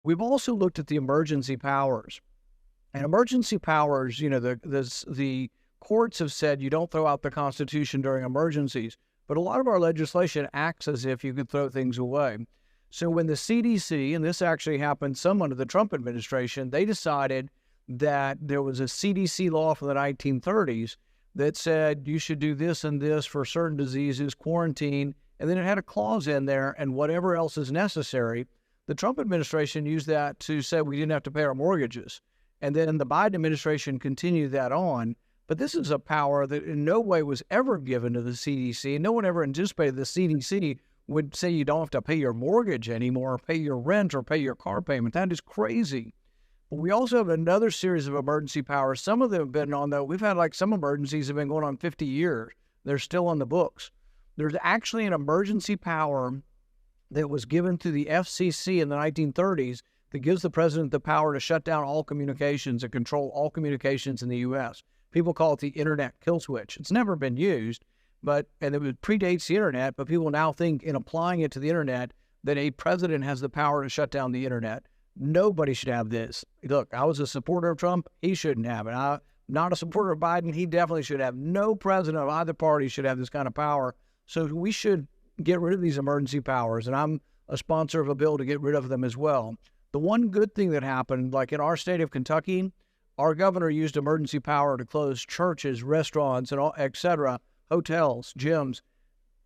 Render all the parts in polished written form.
We've also looked at the emergency powers. And emergency powers, the courts have said you don't throw out the Constitution during emergencies, but a lot of our legislation acts as if you could throw things away. So when the CDC, and this actually happened some under the Trump administration, they decided that there was a CDC law from the 1930s that said you should do this and this for certain diseases, quarantine, and then it had a clause in there, and whatever else is necessary. The Trump administration used that to say we didn't have to pay our mortgages. And then the Biden administration continued that on. But this is a power that in no way was ever given to the CDC. And no one ever anticipated the CDC would say you don't have to pay your mortgage anymore, or pay your rent, or pay your car payment. That is crazy. But we also have another series of emergency powers. Some of them have been on, though. We've had like some emergencies have been going on 50 years. They're still on the books. There's actually an emergency power that was given to the FCC in the 1930s that gives the president the power to shut down all communications and control all communications in the U.S. People call it the internet kill switch. It's never been used, and it predates the internet, but people now think in applying it to the internet that a president has the power to shut down the internet. Nobody should have this. Look, I was a supporter of Trump. He shouldn't have it. I'm not a supporter of Biden. He definitely should have. No president of either party should have this kind of power. So we should get rid of these emergency powers, and I'm a sponsor of a bill to get rid of them as well. The one good thing that happened, like in our state of Kentucky, our governor used emergency power to close churches, restaurants, and all, etc., hotels, gyms.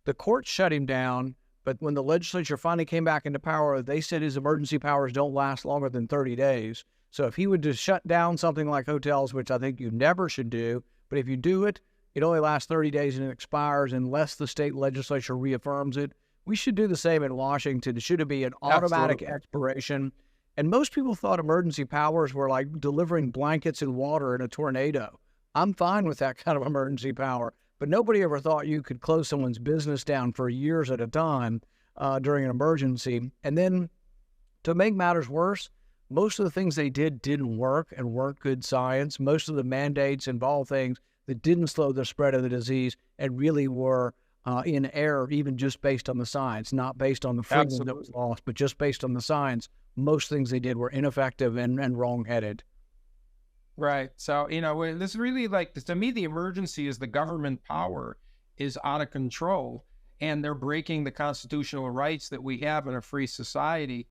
The court shut him down, but when the legislature finally came back into power, they said his emergency powers don't last longer than 30 days. So if he would just shut down something like hotels, which I think you never should do, but if you do it, it only lasts 30 days and it expires unless the state legislature reaffirms it. We should do the same in Washington. It should be an automatic expiration. And most people thought emergency powers were like delivering blankets and water in a tornado. I'm fine with that kind of emergency power, but nobody ever thought you could close someone's business down for years at a time during an emergency. And then to make matters worse, most of the things they did didn't work and weren't good science. Most of the mandates involved things that didn't slow the spread of the disease and really were in error, even just based on the science, not based on the freedom that was lost, but just based on the science. Most things they did were ineffective and wrong-headed. Right. So, this is really like, to me, the emergency is the government power is out of control, and they're breaking the constitutional rights that we have in a free society.